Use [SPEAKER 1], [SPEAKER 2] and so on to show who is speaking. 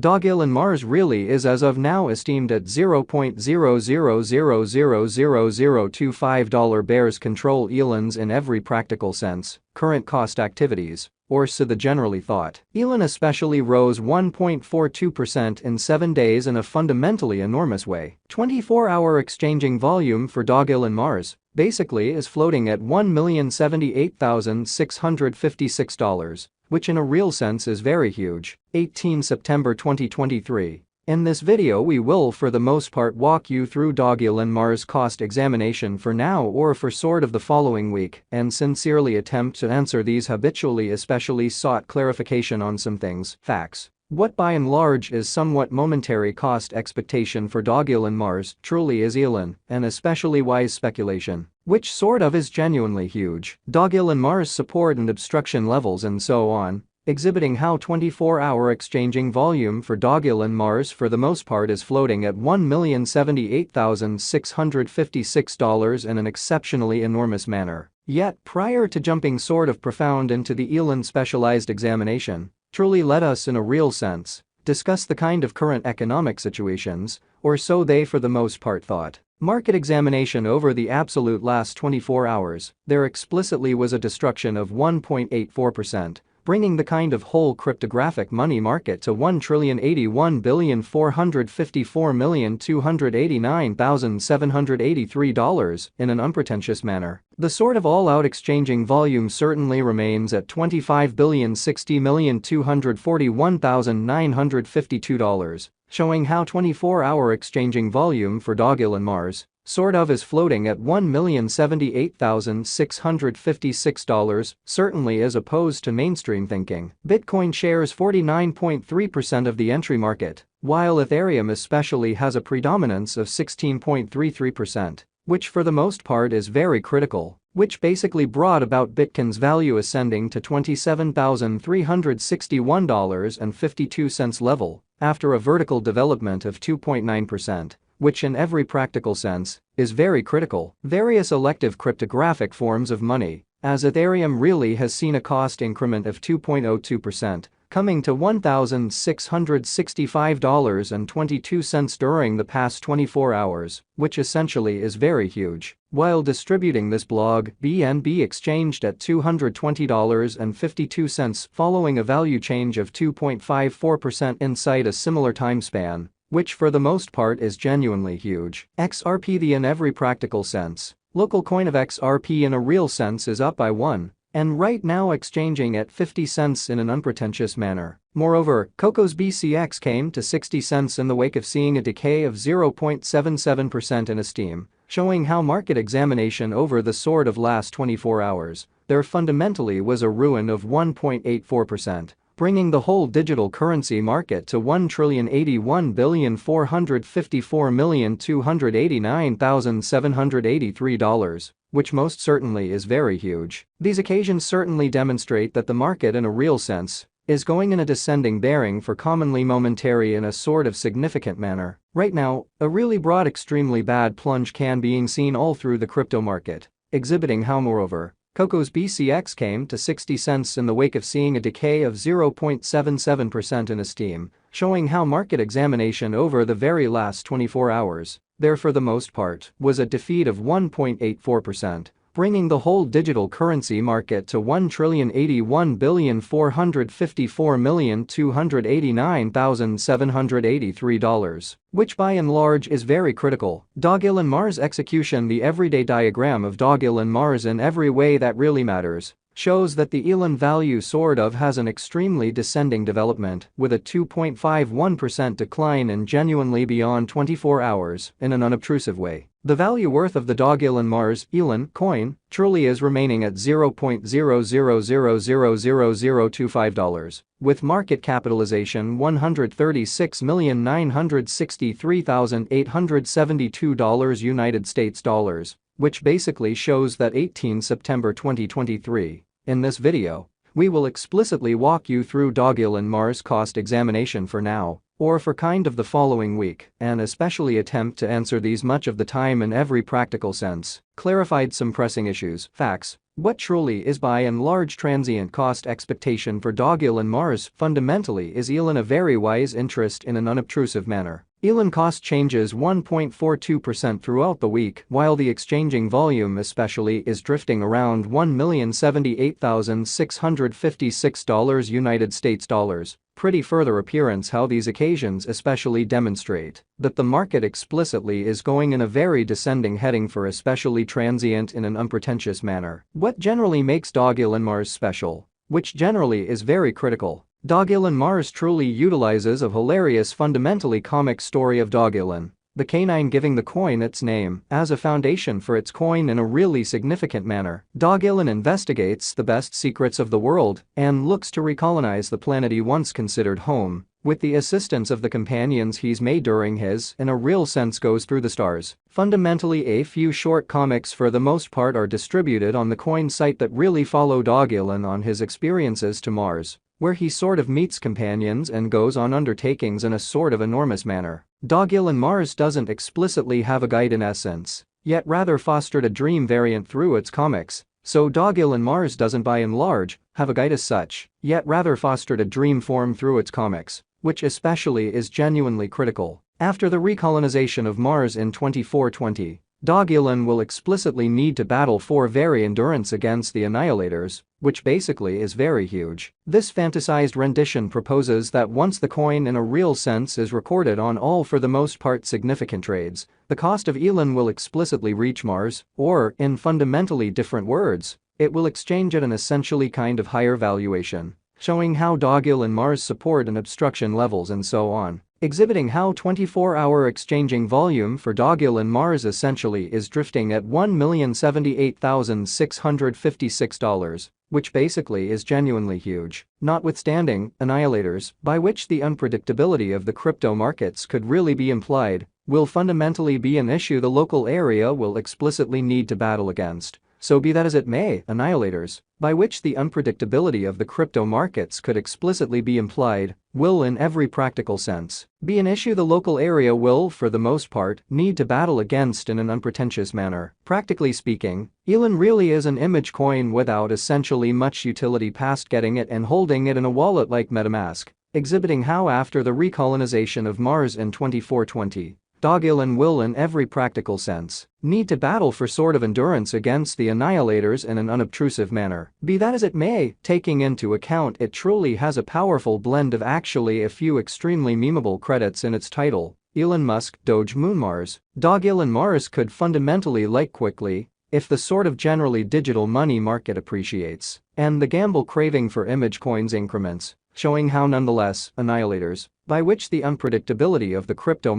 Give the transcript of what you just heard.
[SPEAKER 1] Dogelon Mars really is as of now esteemed at $0.000000025 bears control elons in every practical sense, current cost activities, or so the generally thought. Elon especially rose 1.42% in 7 days in a fundamentally enormous way. 24-hour exchanging volume for Dogelon Mars basically is floating at $1,078,656, which in a real sense is very huge. 18 September 2023. In this video we will for the most part walk you through Dogelon Mars cost examination for now or for sort of the following week and sincerely attempt to answer these habitually especially sought clarification on some things, facts. What by and large is somewhat momentary cost expectation for Dogelon Mars truly is elon, and especially wise speculation, which sort of is genuinely huge. Dogelon Mars support and obstruction levels and so on, exhibiting how 24-hour exchanging volume for Dogelon Mars for the most part is floating at $1,078,656 in an exceptionally enormous manner. Yet prior to jumping sort of profound into the elon specialized examination, truly let us in a real sense discuss the kind of current economic situations, or so they for the most part thought. Market examination over the absolute last 24 hours, there explicitly was a destruction of 1.84%, bringing the kind of whole cryptographic money market to $1,081,454,289,783 in an unpretentious manner. The sort of all-out exchanging volume certainly remains at $25,060,241,952, showing how 24-hour exchanging volume for Dogelon Mars sort of is floating at $1,078,656, certainly as opposed to mainstream thinking. Bitcoin shares 49.3% of the entry market, while Ethereum especially has a predominance of 16.33%, which for the most part is very critical, which basically brought about Bitcoin's value ascending to $27,361.52 level after a vertical development of 2.9%. Which in every practical sense is very critical. Various elective cryptographic forms of money, as Ethereum really has seen a cost increment of 2.02%, coming to $1,665.22 during the past 24 hours, which essentially is very huge. While distributing this blog, BNB exchanged at $220.52 following a value change of 2.54% inside a similar time span, which for the most part is genuinely huge. XRP the in every practical sense, local coin of XRP in a real sense is up by 1, and right now exchanging at 50 cents in an unpretentious manner. Moreover, Coco's BCX came to 60 cents in the wake of seeing a decay of 0.77% in esteem, showing how market examination over the sort of last 24 hours, there fundamentally was a ruin of 1.84%. Bringing the whole digital currency market to $1,081,454,289,783, which most certainly is very huge. These occasions certainly demonstrate that the market in a real sense is going in a descending bearing for commonly momentary in a sort of significant manner. Right now, a really broad extremely bad plunge can being seen all through the crypto market, exhibiting how moreover, Coco's BCX came to 60 cents in the wake of seeing a decay of 0.77% in esteem, showing how market examination over the very last 24 hours, there for the most part, was a defeat of 1.84%, bringing the whole digital currency market to $1,081,454,289,783, which by and large is very critical. Dogelon Mars execution. The everyday diagram of Dogelon Mars in every way that really matters shows that the elon value sort of has an extremely descending development with a 2.51% decline in genuinely beyond 24 hours in an unobtrusive way. The value worth of the Dogelon Mars elon coin truly is remaining at $0.0000025, with market capitalization $136,963,872 United States dollars, which basically shows that 18 September 2023. In this video, we will explicitly walk you through Dogelon Mars cost examination for now, or for kind of the following week, and especially attempt to answer these much of the time in every practical sense, clarified some pressing issues, facts, What truly is by and large transient cost expectation for Dogelon Mars fundamentally is elon a very wise interest in an unobtrusive manner. Elon cost changes 1.42% throughout the week while the exchanging volume especially is drifting around $1,078,656 United States dollars. Pretty further appearance how these occasions especially demonstrate that the market explicitly is going in a very descending heading for especially transient in an unpretentious manner. What generally makes Dogelon Mars special, which generally is very critical. Dogelon Mars truly utilizes a hilarious fundamentally comic story of Dogelon, the canine giving the coin its name, as a foundation for its coin in a really significant manner. Dogelon investigates the best secrets of the world and looks to recolonize the planet he once considered home, with the assistance of the companions he's made during his, in a real sense, goes through the stars. Fundamentally, a few short comics for the most part are distributed on the coin site that really follow Dogelon on his experiences to Mars, where he sort of meets companions and goes on undertakings in a sort of enormous manner. Dogelon Mars doesn't explicitly have a guide in essence, yet rather fostered a dream variant through its comics, so Dogelon Mars doesn't by and large have a guide as such, yet rather fostered a dream form through its comics, which especially is genuinely critical. After the recolonization of Mars in 2420, Dogelon will explicitly need to battle for very endurance against the Annihilators, which basically is very huge. This fantasized rendition proposes that once the coin in a real sense is recorded on all for the most part significant trades, the cost of elon will explicitly reach Mars, or, in fundamentally different words, it will exchange at an essentially kind of higher valuation, showing how Dogelon Mars support and obstruction levels and so on. Exhibiting how 24-hour exchanging volume for Dogelon Mars essentially is drifting at $1,078,656, which basically is genuinely huge. Notwithstanding Annihilators, by which the unpredictability of the crypto markets could really be implied, will fundamentally be an issue the local area will explicitly need to battle against. So be that as it may, Annihilators, by which the unpredictability of the crypto markets could explicitly be implied, will in every practical sense be an issue the local area will, for the most part, need to battle against in an unpretentious manner. Practically speaking, elon really is an image coin without essentially much utility past getting it and holding it in a wallet like MetaMask, exhibiting how after the recolonization of Mars in 2420, Dogelon will in every practical sense need to battle for sort of endurance against the Annihilators in an unobtrusive manner. Be that as it may, taking into account it truly has a powerful blend of actually a few extremely memeable credits in its title, Elon Musk, Doge Moon Mars. Dogelon Mars could fundamentally like quickly if the sort of generally digital money market appreciates and the gamble craving for image coins increments, showing how nonetheless Annihilators, by which the unpredictability of the crypto